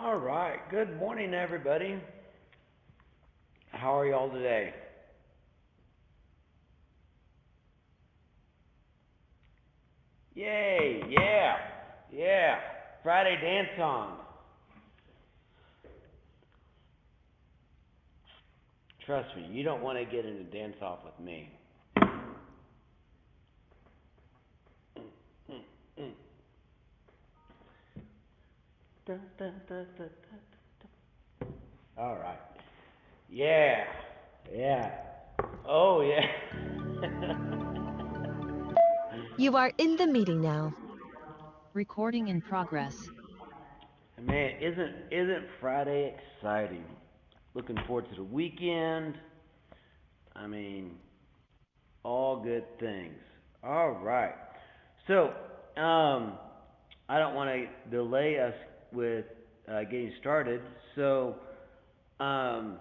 All right. Good morning, everybody. How are y'all today? Yay! Yeah! Yeah! Friday dance song. Trust me, you don't want to get in a dance off with me. Mm, mm. Dun, dun, dun, dun, dun. All right. Yeah! Yeah! Oh yeah! You are in the meeting now. Recording in progress. Man, isn't Friday exciting? Looking forward to the weekend. I mean, all good things. All right. So, I don't want to delay us with getting started. So, um,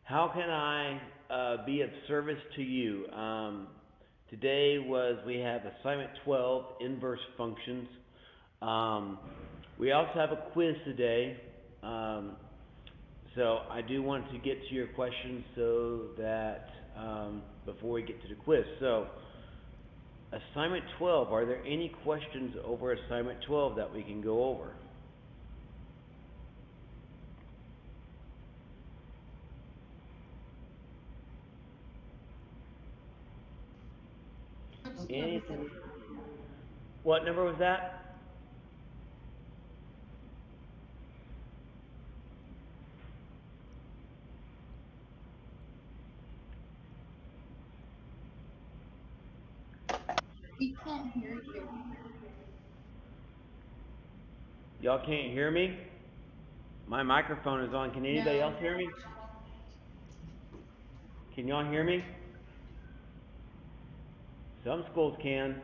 how can I be of service to you? Today we have assignment 12, inverse functions. Um, we also have a quiz today. Um, So I do want to get to your questions so that before we get to the quiz. So assignment 12, are there any questions over assignment 12 that we can go over? Anything? What number was that? Y'all can't hear me? My microphone is on. Can anybody else hear me? Can y'all hear me? Some schools can.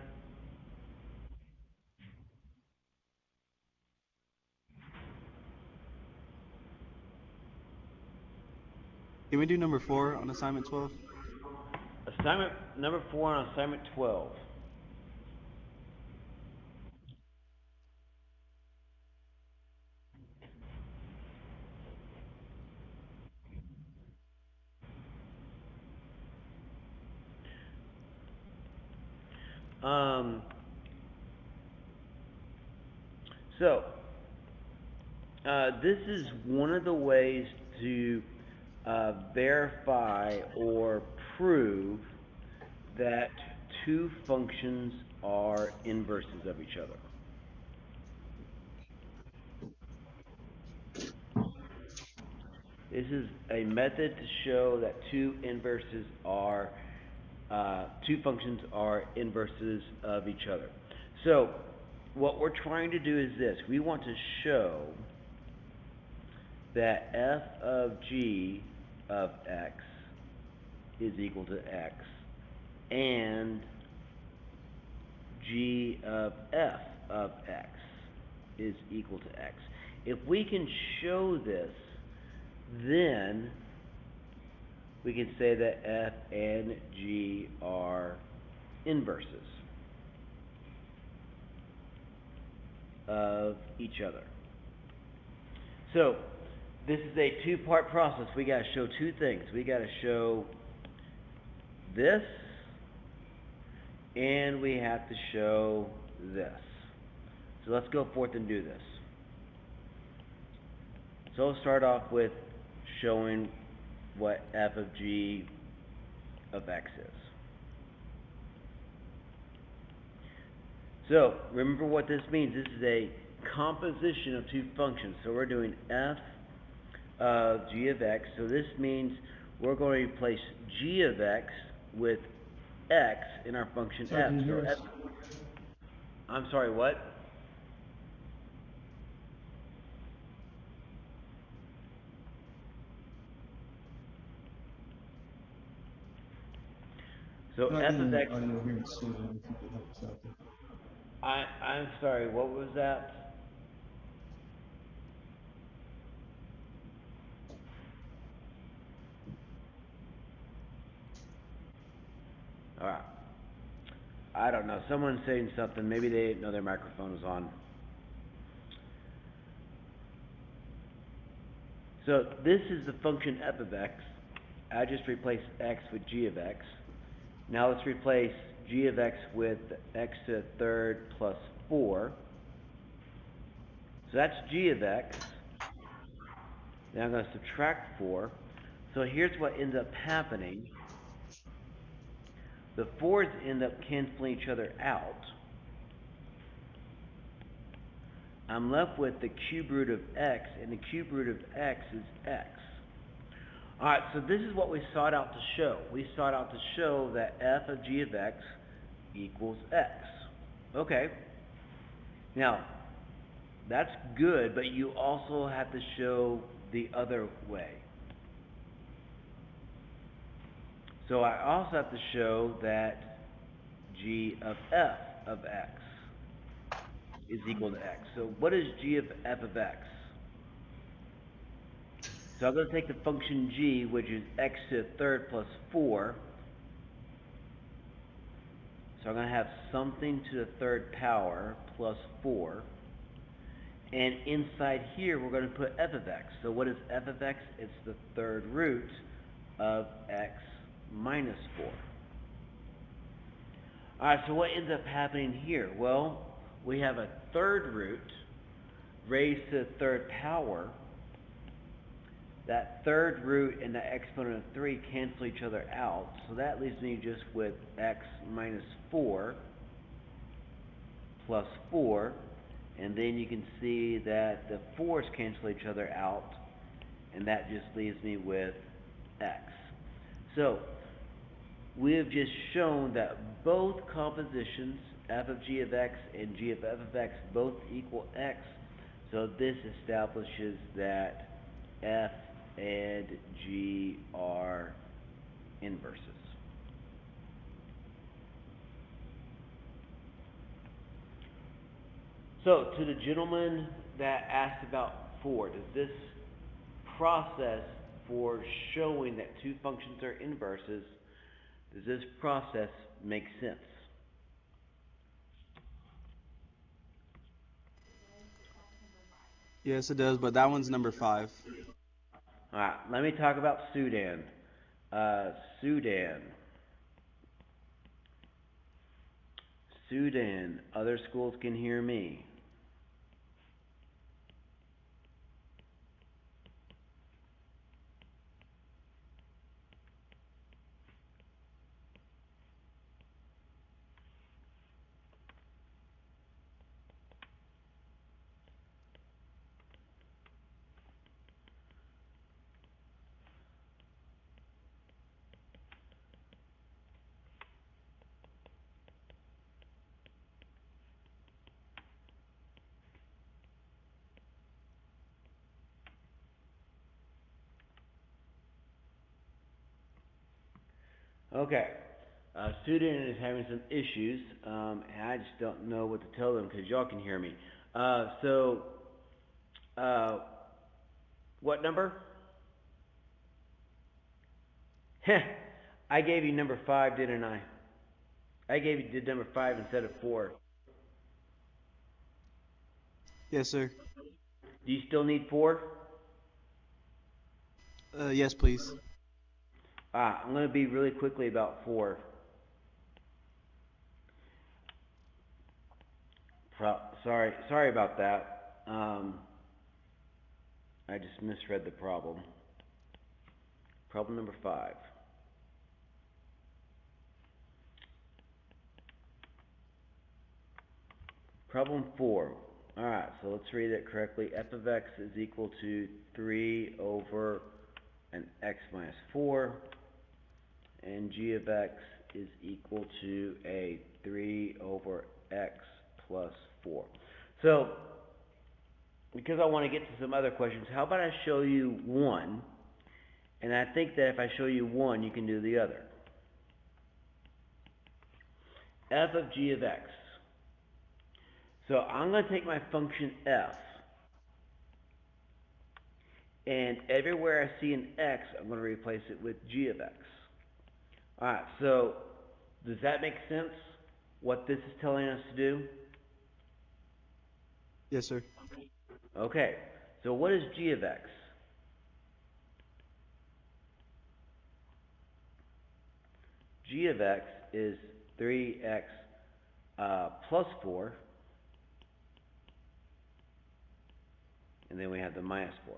Can we do number 4 on assignment 12? Assignment number 4 on assignment 12. Um, so this is one of the ways to verify or prove that two functions are inverses of each other. This is a method to show that two functions are inverses of each other. So what we're trying to do is this. We want to show that f of g of x is equal to x and g of f of x is equal to x. If we can show this, then we can say that f and g are inverses of each other. So this is a two-part process. We got to show two things. We got to show this, and we have to show this. So let's go forth and do this. So let's start off with showing what f of g of x is. So remember what this means. This is a composition of two functions. So we're doing f of g of x. So this means we're going to replace g of x with x in our function f. So f, I'm sorry, what? So Not f of getting x, audio here in studio, if you could help us out there. I'm sorry, what was that? All right. I don't know. Someone's saying something. Maybe they didn't know their microphone was on. So this is the function f of x. I just replaced x with g of x. Now let's replace g of x with x to the third plus 4. So that's g of x. Then I'm going to subtract 4. So here's what ends up happening. The 4's end up canceling each other out. I'm left with the cube root of x, and the cube root of x is x. Alright, so this is what we sought out to show. We sought out to show that f of g of x equals x. Okay. Now, that's good, but you also have to show the other way. So I also have to show that g of f of x is equal to x. So what is g of f of x? So I'm going to take the function g, which is x to the third plus 4. So I'm going to have something to the third power plus 4. And inside here, we're going to put f of x. So what is f of x? It's the third root of x minus 4. Alright, so what ends up happening here? Well, we have a third root raised to the third power. That third root and the exponent of 3 cancel each other out. So that leaves me just with x minus 4 plus 4. And then you can see that the 4's cancel each other out. And that just leaves me with x. So we have just shown that both compositions, f of g of x and g of f of x, both equal x. So this establishes that f and g are inverses. So to the gentleman that asked about 4, does this process for showing that two functions are inverses, does this process make sense? Yes, it does, but that one's number 5. Alright, let me talk about Sudan. Sudan, other schools can hear me. Okay, Sudan is having some issues, and I just don't know what to tell them because y'all can hear me. What number? Heh, I gave you number 5, didn't I? I gave you number 5 instead of 4. Yes, sir. Do you still need 4? Yes, please. I'm going to be really quickly about 4. Sorry about that. I just misread the problem. Problem number 5. Problem 4. Alright, so let's read it correctly. F of x is equal to 3 over an x minus 4. And g of x is equal to a 3 over x plus 4. So, because I want to get to some other questions, how about I show you one, and I think that if I show you one, you can do the other. F of g of x. So I'm going to take my function f, and everywhere I see an x, I'm going to replace it with g of x. Alright, so does that make sense? what this is telling us to do? Yes, sir. Okay, so what is g of x? G of x is 3x plus 4, and then we have the minus 4.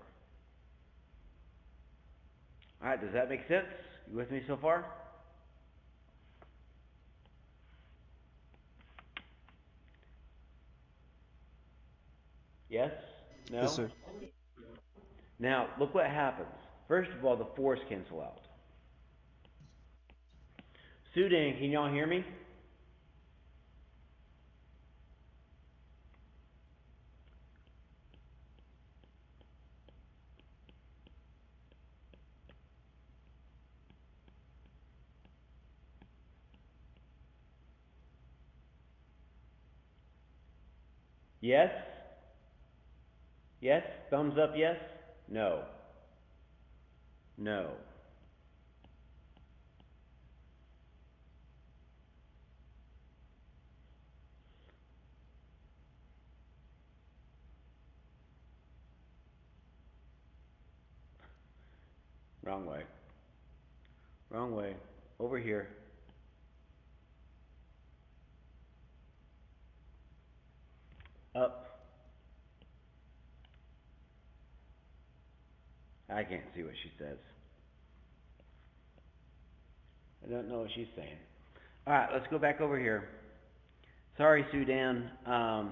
Alright, does that make sense? You with me so far? Yes? Yes, No? sir. Now, look what happens. First of all, the 4's cancel out. Sudan, can y'all hear me? Yes? Yes? Thumbs up, yes? No. No. Wrong way. Wrong way. Over here. Up. I can't see what she says. I don't know what she's saying. Alright, let's go back over here. Sorry, Sudan. I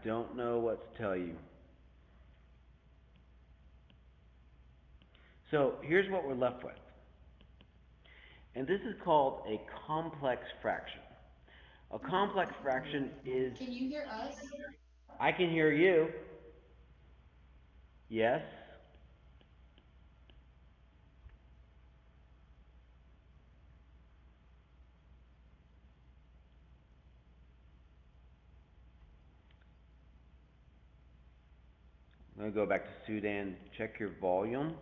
don't know what to tell you. So, here's what we're left with. And this is called a complex fraction. A complex fraction is... Can you hear us? I can hear you. Yes? I'm going to go back to Sudan. Check your volume.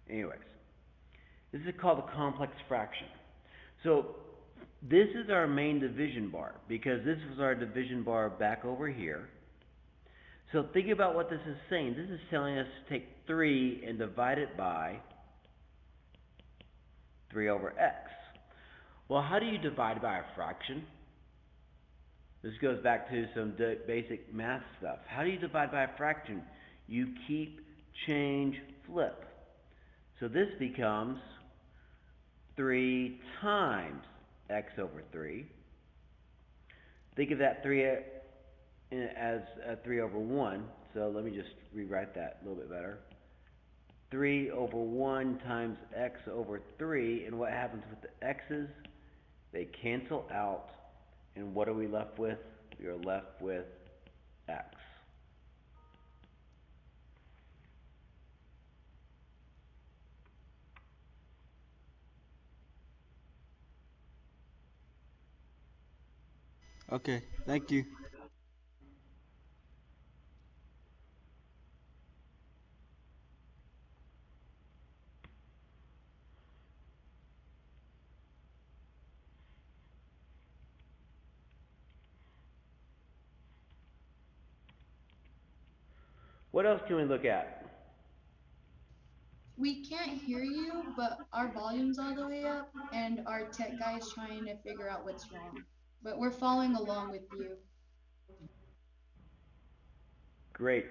Anyways, this is called a complex fraction. So this is our main division bar because this was our division bar back over here. So think about what this is saying. This is telling us to take 3 and divide it by 3 over x. Well, how do you divide by a fraction? This goes back to some basic math stuff. How do you divide by a fraction? You keep, change, flip. So this becomes 3 times x over 3. Think of that 3 as 3 over 1. So let me just rewrite that a little bit better. 3 over 1 times x over 3. And what happens with the x's? They cancel out. And what are we left with? We are left with x. Okay, thank you. What else can we look at? We can't hear you, but our volume's all the way up, and our tech guy is trying to figure out what's wrong. But we're following along with you. Great.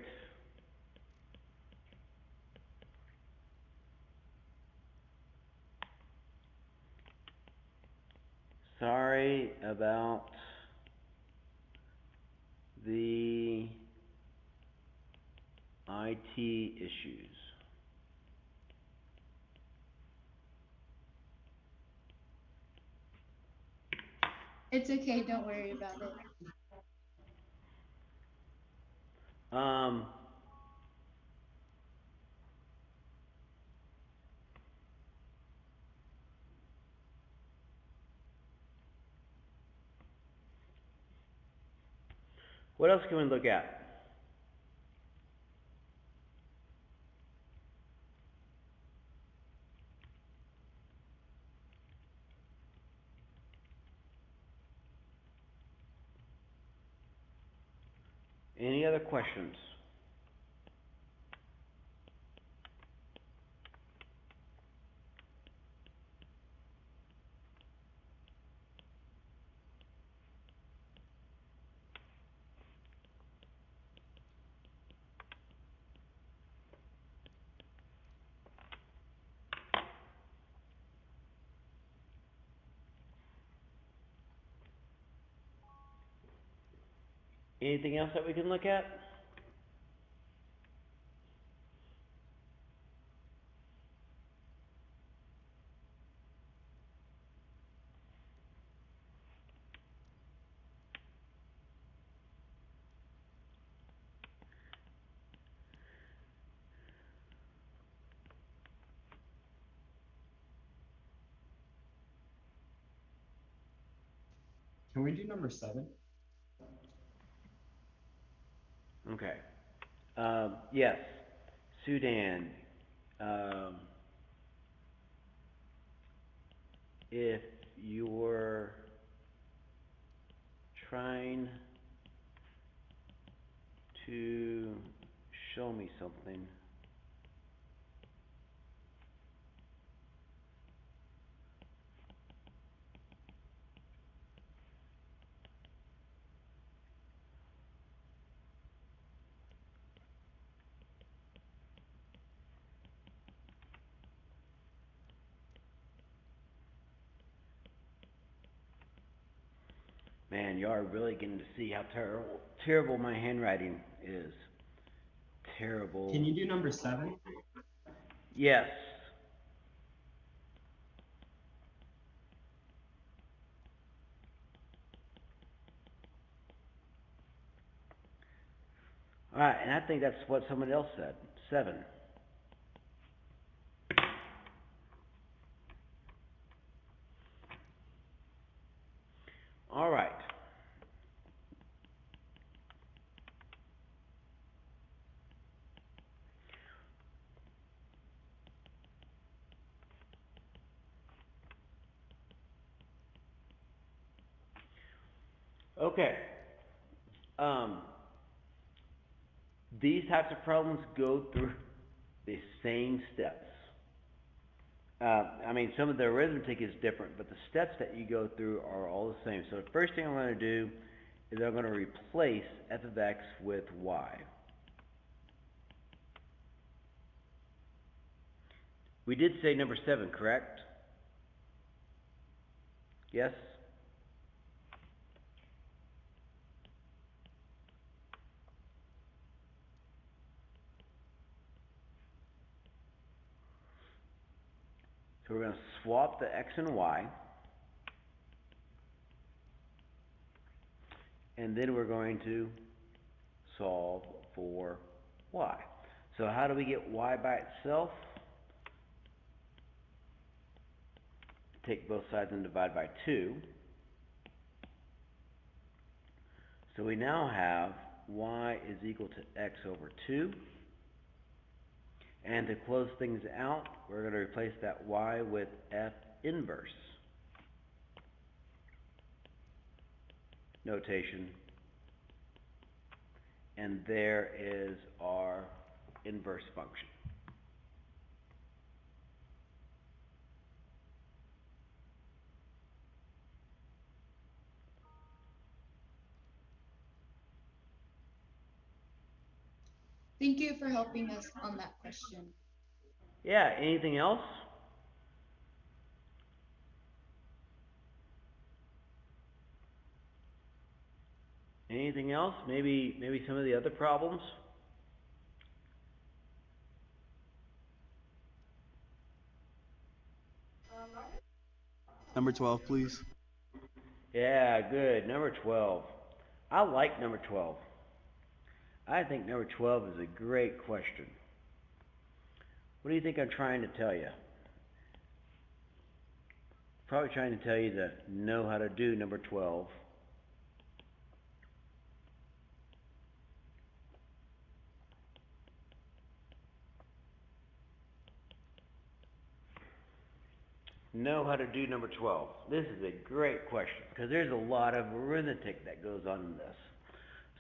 Sorry about the IT issues. It's okay, don't worry about it. Um, what else can we look at? Any other questions? Anything else that we can look at? Can we do number 7? Okay. Yes. Sudan. Um, if you're trying to show me something, man, you are really getting to see how terrible my handwriting is. Terrible. Can you do number 7? Yes. All right, and I think that's what someone else said. 7. All right. Okay. Um, these types of problems go through the same steps. I mean, some of the arithmetic is different, but the steps that you go through are all the same. So the first thing I'm going to do is I'm going to replace f of x with y. We did say number 7, correct? Yes? So we're going to swap the x and y, and then we're going to solve for y. So how do we get y by itself? Take both sides and divide by 2. So we now have y is equal to x over 2. And to close things out, we're going to replace that y with f inverse notation. And there is our inverse function. Thank you for helping us on that question. Yeah, anything else? Anything else? Maybe some of the other problems? Number 12, please. Yeah, good. Number 12. I like number 12. I think number 12 is a great question. What do you think I'm trying to tell you? Probably trying to tell you to know how to do number 12. Know how to do number 12. This is a great question because there's a lot of arithmetic that goes on in this.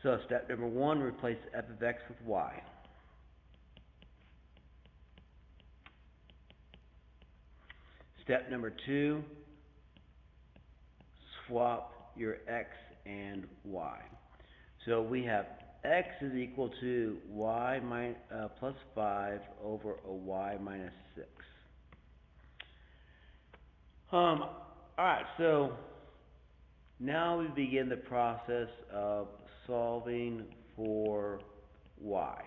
So step number 1, replace f of x with y. Step number 2, swap your x and y. So we have x is equal to y plus 5 over a y minus 6. Alright, so now we begin the process of solving for y.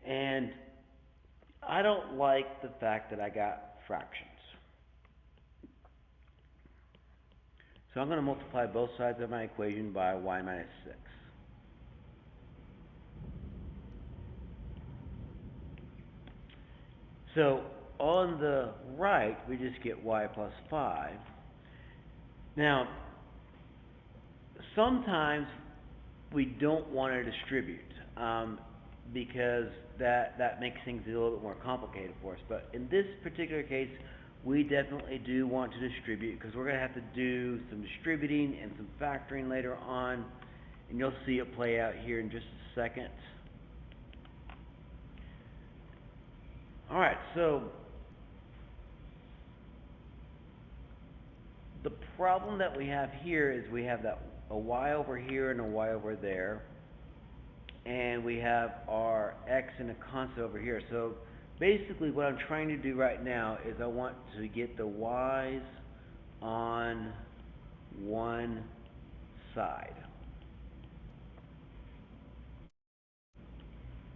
And I don't like the fact that I got fractions. So I'm going to multiply both sides of my equation by y minus 6. So on the right, we just get y plus 5. Now, sometimes we don't want to distribute because that makes things a little bit more complicated for us. But in this particular case, we definitely do want to distribute because we're going to have to do some distributing and some factoring later on. And you'll see it play out here in just a second. Alright, so the problem that we have here is we have a y over here and a y over there. And we have our x and a constant over here. So basically what I'm trying to do right now is I want to get the y's on one side.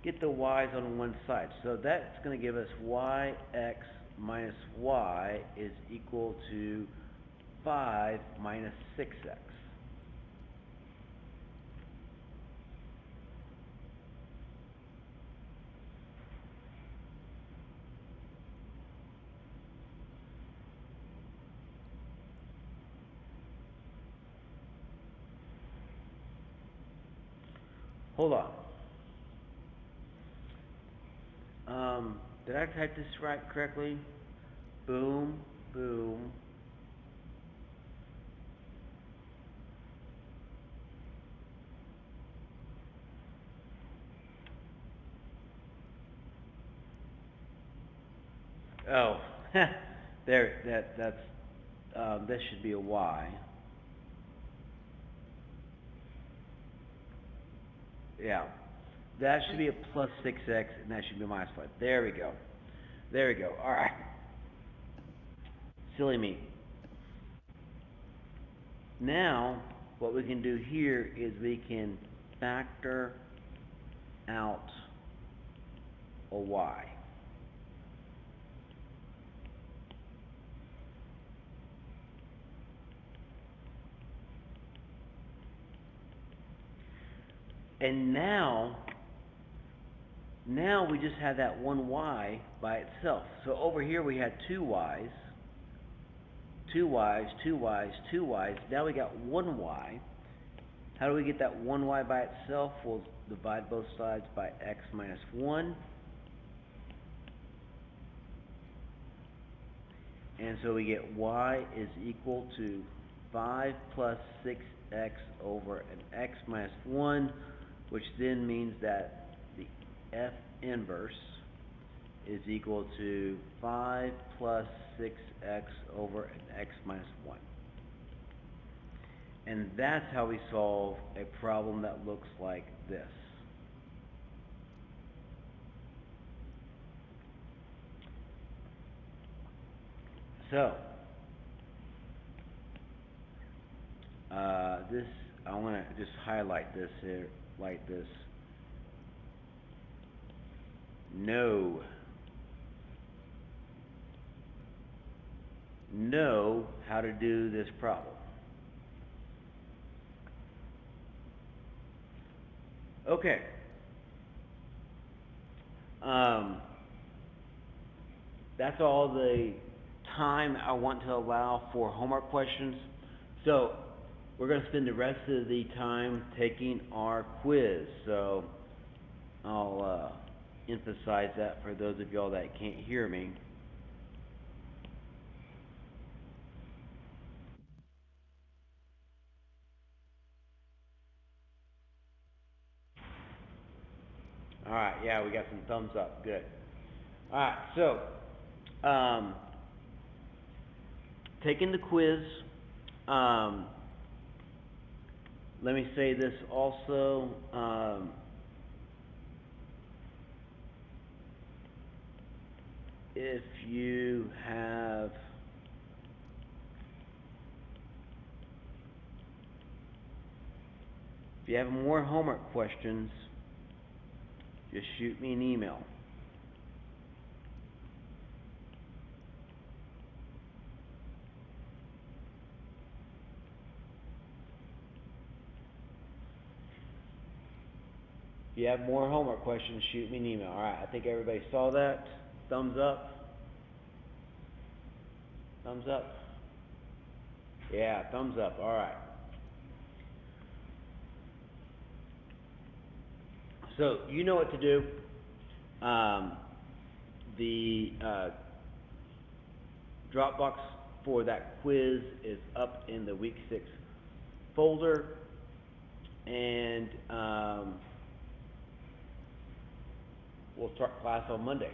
Get the y's on one side. So that's going to give us yx minus y is equal to 5 minus 6x. Hold on. Did I type this right correctly? Boom, boom. Oh, there. This should be a y. Yeah. That should be a plus 6x, and that should be a minus 5. There we go. There we go. All right. Silly me. Now, what we can do here is we can factor out a y. And now we just have that one y by itself. So over here we had two y's, two y's, two y's, two y's. Now we got one y. How do we get that one y by itself? We'll divide both sides by x minus 1. And so we get y is equal to 5 plus 6x over an x minus 1, which then means that the f inverse is equal to 5 plus 6x over an x minus 1. And that's how we solve a problem that looks like this. So, I want to just highlight this here, like this. Know how to do this problem. Okay. That's all the time I want to allow for homework questions. So we're going to spend the rest of the time taking our quiz. So I'll emphasize that for those of y'all that can't hear me. Alright, yeah, we got some thumbs up, good. Alright, so, um, taking the quiz, um, let me say this also, if you have more homework questions, just shoot me an email. If you have more homework questions, shoot me an email. Alright, I think everybody saw that. Thumbs up? Thumbs up? Yeah, thumbs up, alright. So, you know what to do. The Dropbox for that quiz is up in the week 6 folder, and we'll start class on Monday.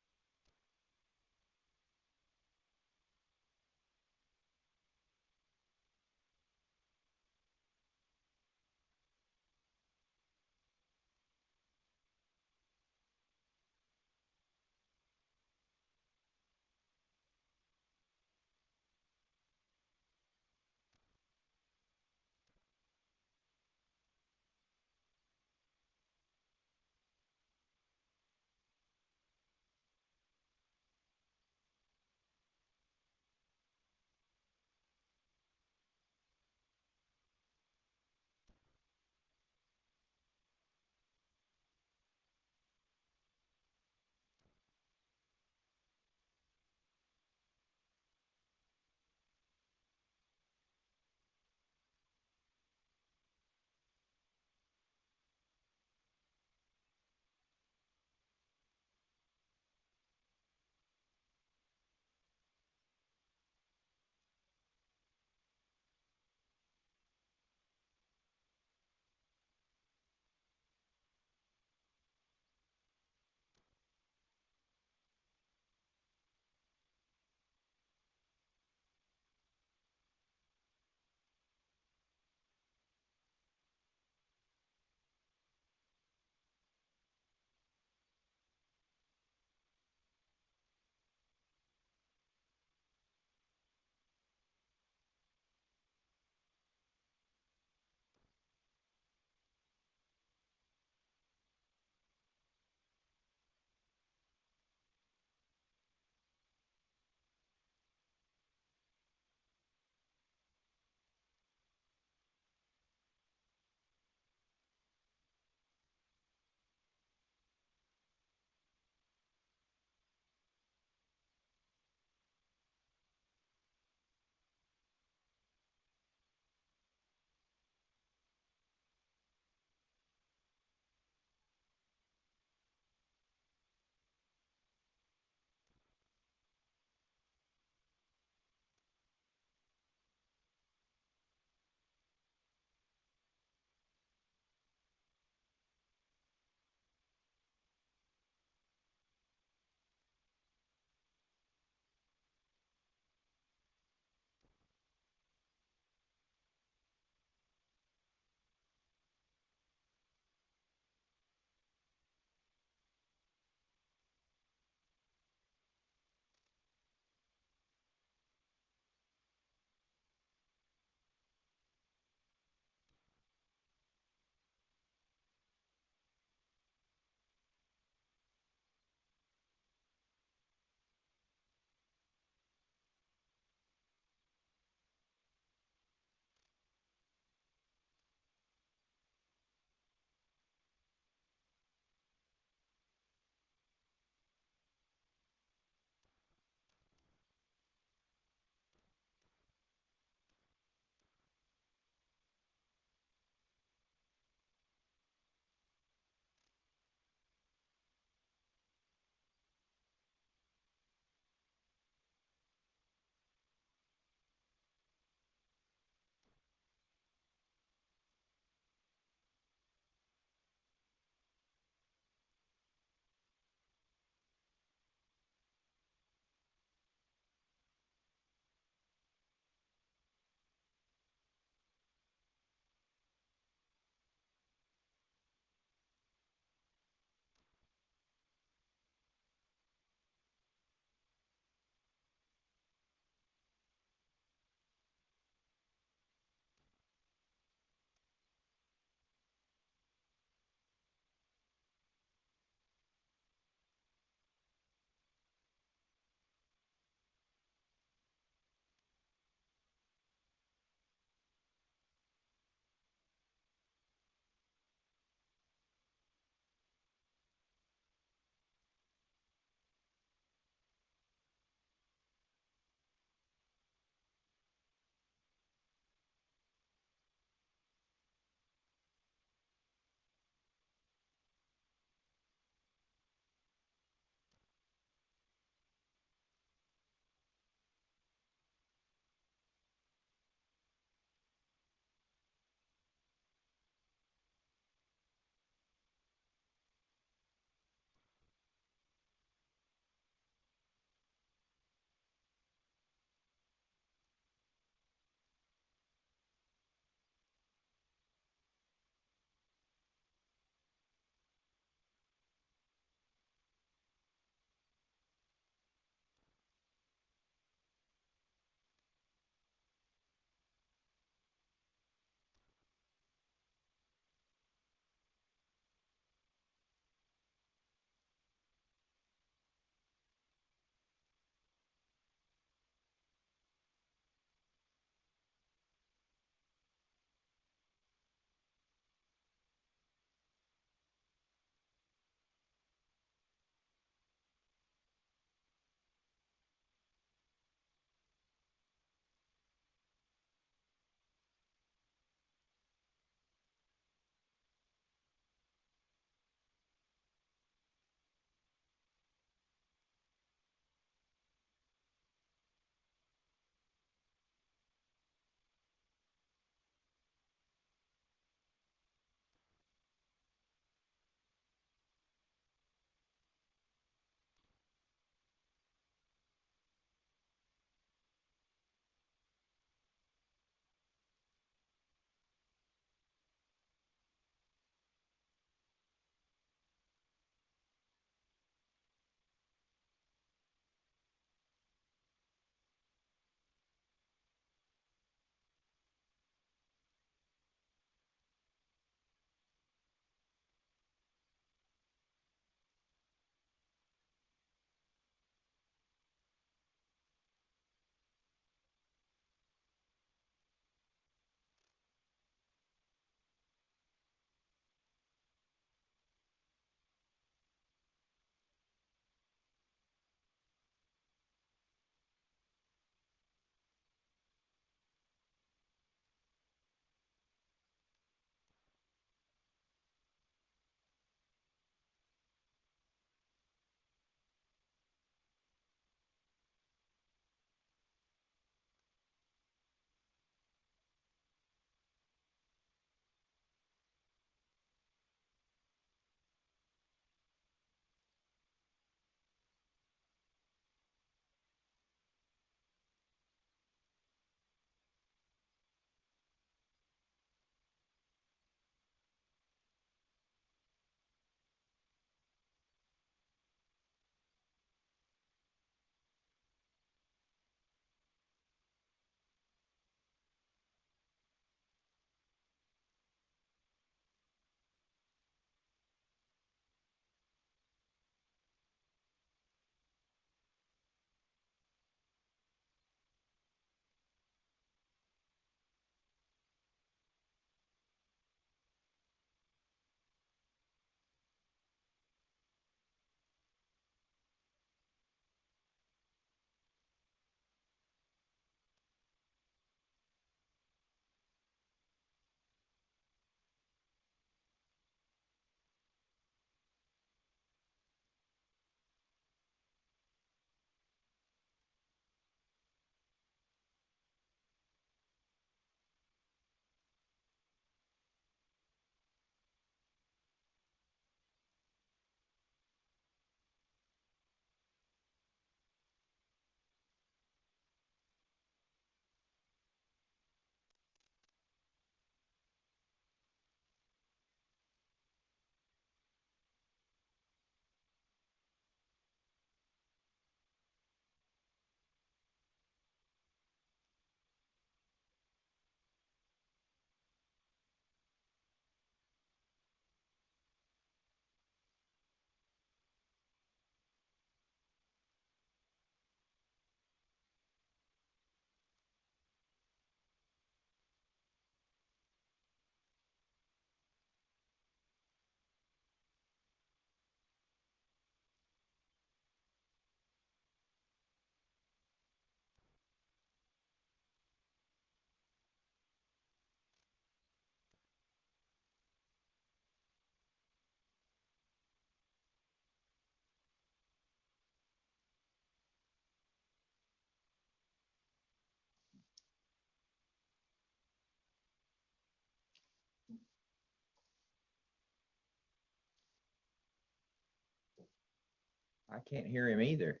I can't hear him either.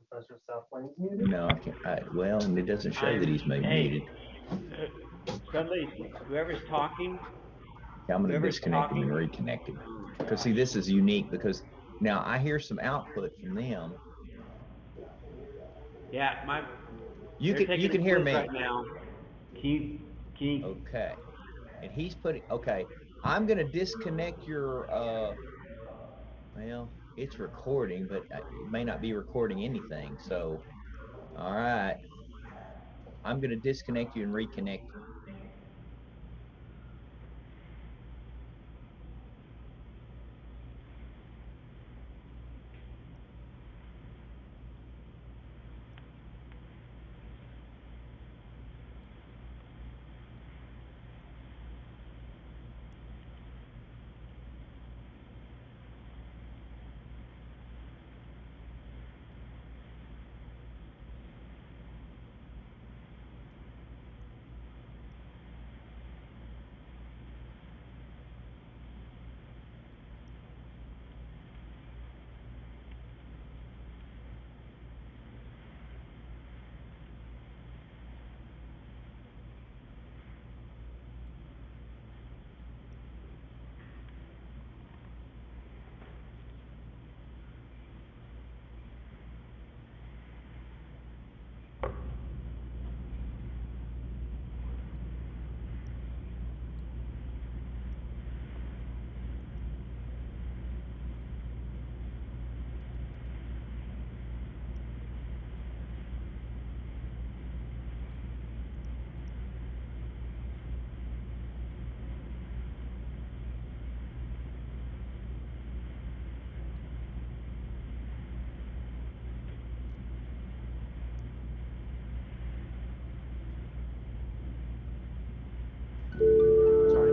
Professor South Plains muted? No, I can't. Well, and it doesn't show that he's Hey, muted. somebody, whoever's talking, Yeah, I'm gonna whoever's disconnect him and talking. reconnect him. Because see, this is unique because now I hear some output from them. Yeah, You they're can taking a hear quiz me. right now. Can you, Okay. And he's putting, okay, I'm gonna disconnect your well, it's recording, but it may not be recording anything. So, all right, I'm gonna disconnect you and reconnect you. Sorry,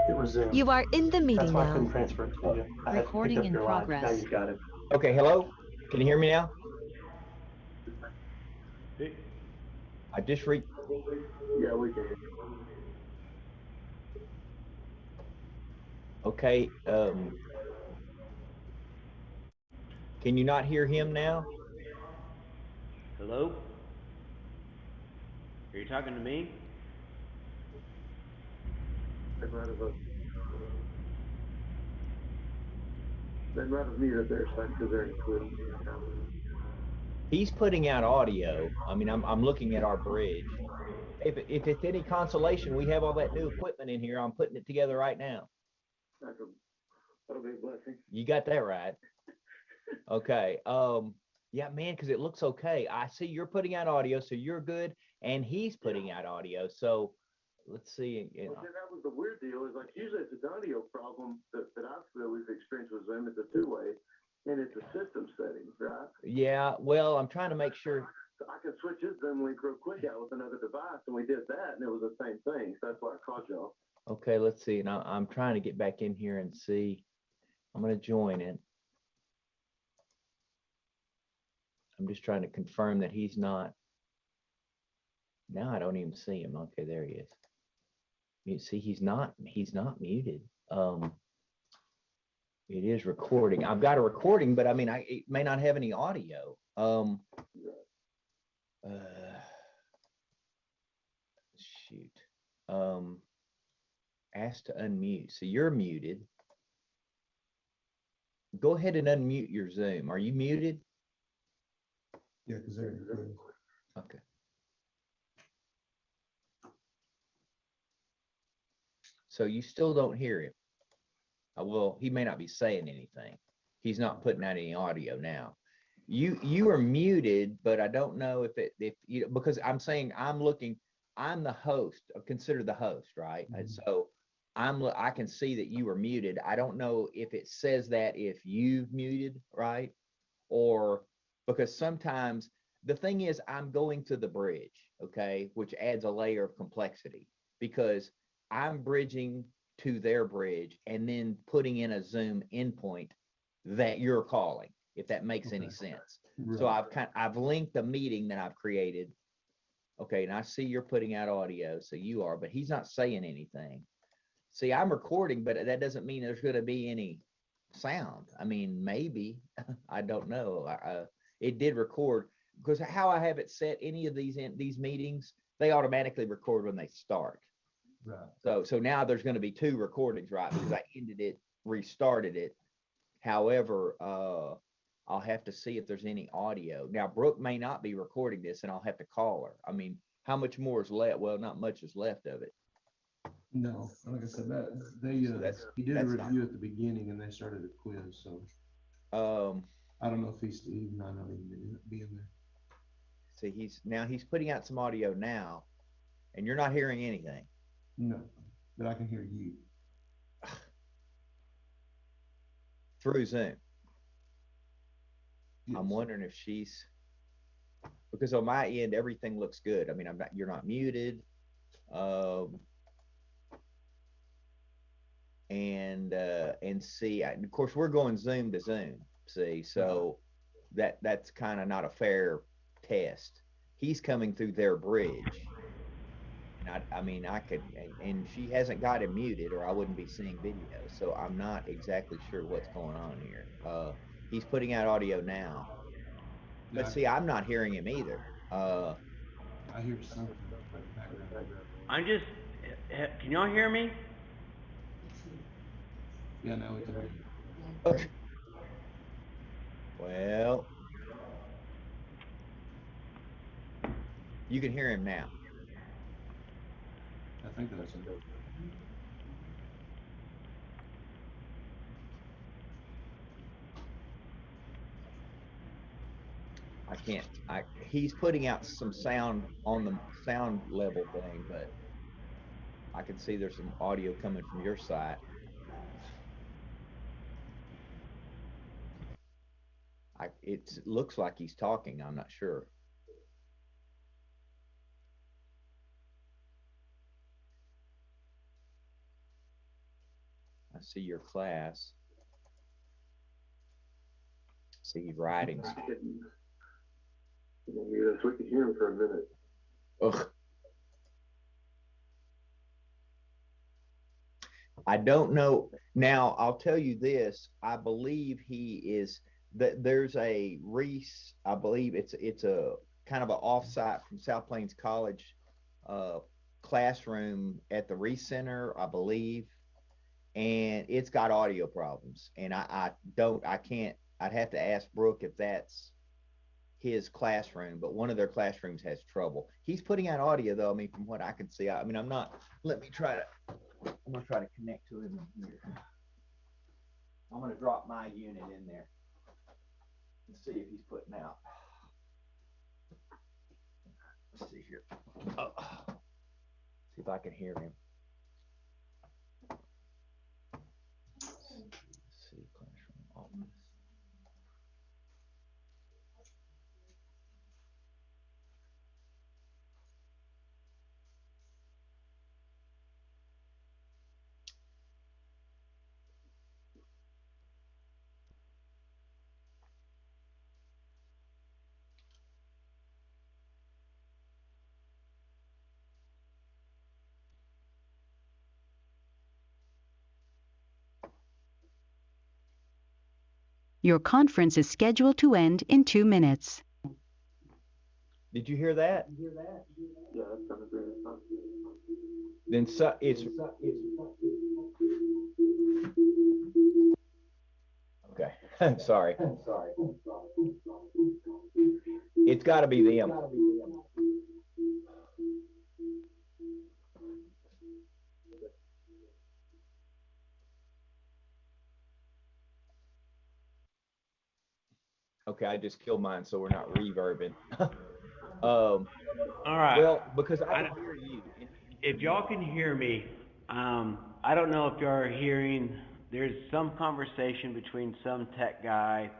it resumed. You are in the That's meeting why I now. couldn't transfer it to you. I had to pick Recording up in your line. Now progress. you've got it. Okay, hello? Can you hear me now? I just Yeah, we can. okay, can you not hear him now? hello? Are you talking to me? They might have muted their side because they're included. He's putting out audio. I mean, I'm looking at our bridge. If it's any consolation, we have all that new equipment in here. I'm putting it together right now. That'll be a blessing. You got that right. Okay. Yeah, man, because it looks okay. I see you're putting out audio, so you're good, and he's putting out audio. So let's see. Well, then that was the weird deal. Is like usually it's an audio problem that we've experienced with Zoom. It's a two-way, and it's a system setting, right? Yeah. Well, I'm trying to make sure. So I can switch his Zoom link real quick out with another device, and we did that, and it was the same thing. So that's why I called y'all. Okay, let's see. Now I'm trying to get back in here and see. I'm going to join it. I'm just trying to confirm that he's not. Now I don't even see him. Okay, there he is. You see, he's not muted. It is recording. I've got a recording, but I mean, it may not have any audio. Shoot. Ask to unmute. So you're muted. Go ahead and unmute your Zoom. Are you muted? Yeah, because they're included. Okay. So you still don't hear him. Well, he may not be saying anything. He's not putting out any audio now. You are muted, but I don't know if you, because I'm saying I'm the host, consider the host, right? Mm-hmm. And so I can see that you are muted. I don't know if it says that if you've muted, right? Or because sometimes the thing is I'm going to the bridge, okay, which adds a layer of complexity because I'm bridging to their bridge and then putting in a Zoom endpoint that you're calling, if that makes any sense. Right. So I've linked a meeting that I've created. Okay, and I see you're putting out audio, so you are, but he's not saying anything. See, I'm recording, but that doesn't mean there's gonna be any sound. I mean, maybe, I don't know. It did record, because how I have it set, any of these meetings, they automatically record when they start. Right. So now there's gonna be 2 recordings, right? Because I ended it, restarted it. However, I'll have to see if there's any audio. Now, Brooke may not be recording this, and I'll have to call her. I mean, how much more is left? Well, not much is left of it. No, like I said, that he did a that's not- review at the beginning and they started a quiz, so I don't know if he's even not even be in there. See, he's putting out some audio now, and you're not hearing anything. No, but I can hear you. Through Zoom. I'm Yes. wondering if she's, because on my end, everything looks good. I mean, you're not muted. And see, of course, we're going Zoom to Zoom. See, so that's kind of not a fair test. He's coming through their bridge. And I mean, I could, and she hasn't got him muted, or I wouldn't be seeing video. So I'm not exactly sure what's going on here. He's putting out audio now, but Yeah, see, I'm not hearing him either. I hear something in the background. I'm just, can y'all hear me? Yeah, now we can hear you. Okay. Well, you can hear him now. I think that's it. He's putting out some sound on the sound level thing, but I can see there's some audio coming from your side. It looks like he's talking. I'm not sure. I see your class. See, he's writing. Yes, we can hear him for a minute. Ugh. I don't know. Now, I'll tell you this. I believe he is that there's a Reese. I believe it's a kind of an offsite from South Plains College classroom at the Reese Center, I believe, and it's got audio problems. And I can't. I'd have to ask Brooke if that's his classroom, but one of their classrooms has trouble. He's putting out audio though. I mean, from what I can see, I mean, I'm not. I'm gonna try to connect to him here. I'm gonna drop my unit in there and see if he's putting out. Let's see here. See if I can hear him. Let's see, classroom office. Your conference is scheduled to end in 2 minutes. Did you hear that? Yeah, that's kind of good. Then it's okay. Sorry. It's got to be them. Okay, I just killed mine, so we're not reverbing. All right. Well, because I can hear you. If y'all can hear me, I don't know if y'all are hearing, there's some conversation between some tech guy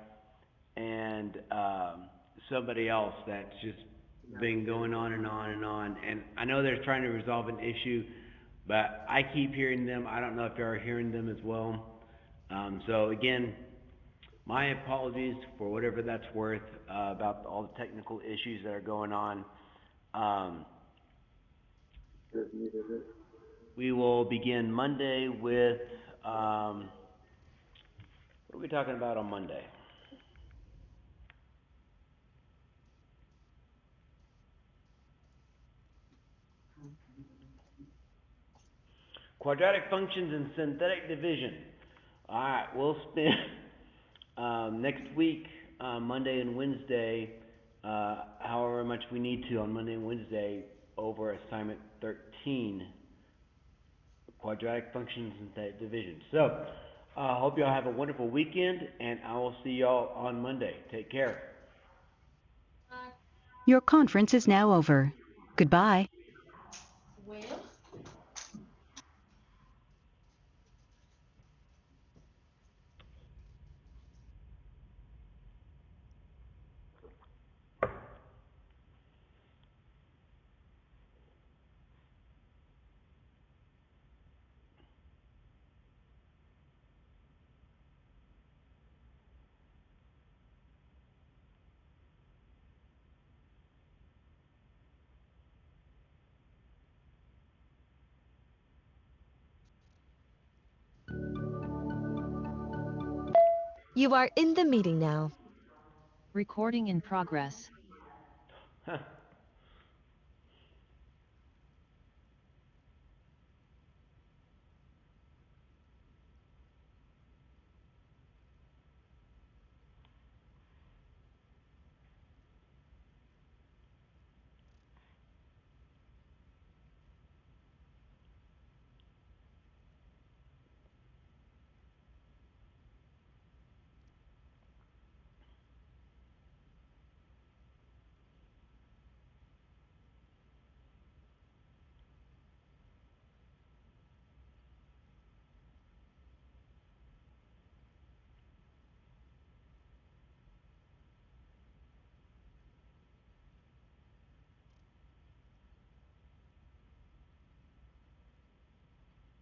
and somebody else that's just been going on and on and on. And I know they're trying to resolve an issue, but I keep hearing them. I don't know if y'all are hearing them as well. So again, my apologies for whatever that's worth about all the technical issues that are going on. We will begin Monday with, what are we talking about on Monday? Quadratic functions and synthetic division. Alright, we'll spend next week, Monday and Wednesday, however much we need to on Monday and Wednesday, over assignment 13, quadratic functions and synthetic division. So, hope y'all have a wonderful weekend, and I will see y'all on Monday. Take care. Your conference is now over. Goodbye. Well. You are in the meeting now. Recording in progress. Huh.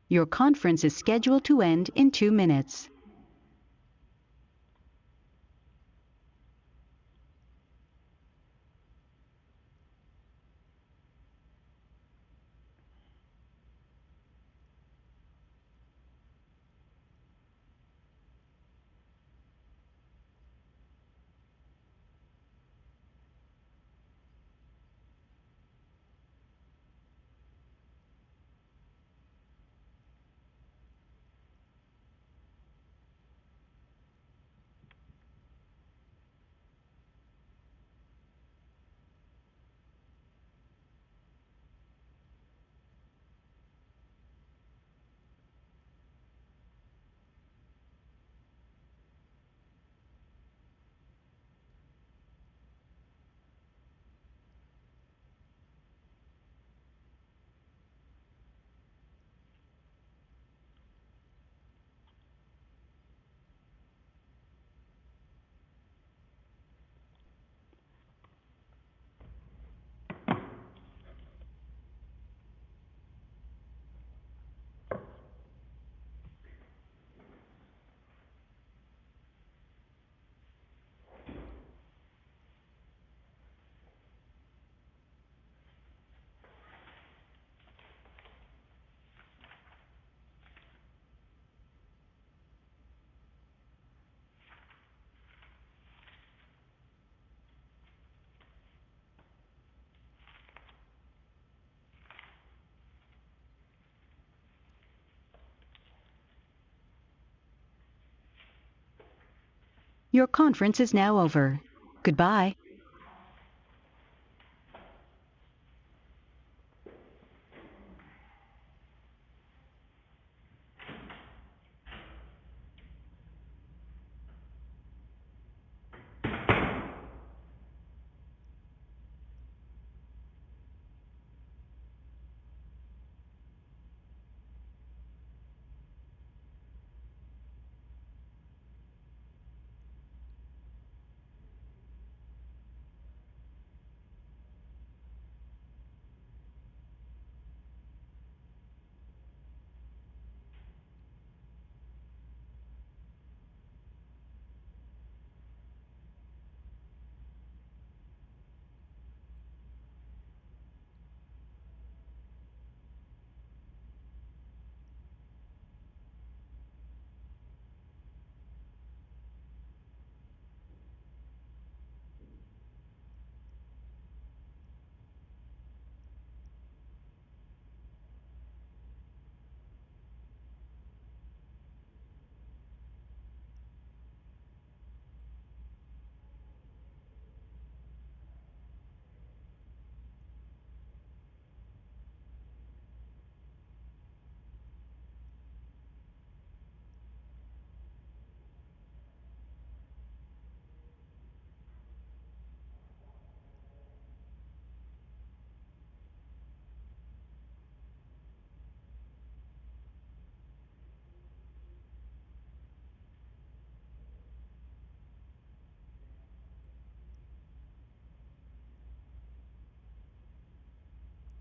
Your conference is scheduled to end in 2 minutes. Your conference is now over. Goodbye.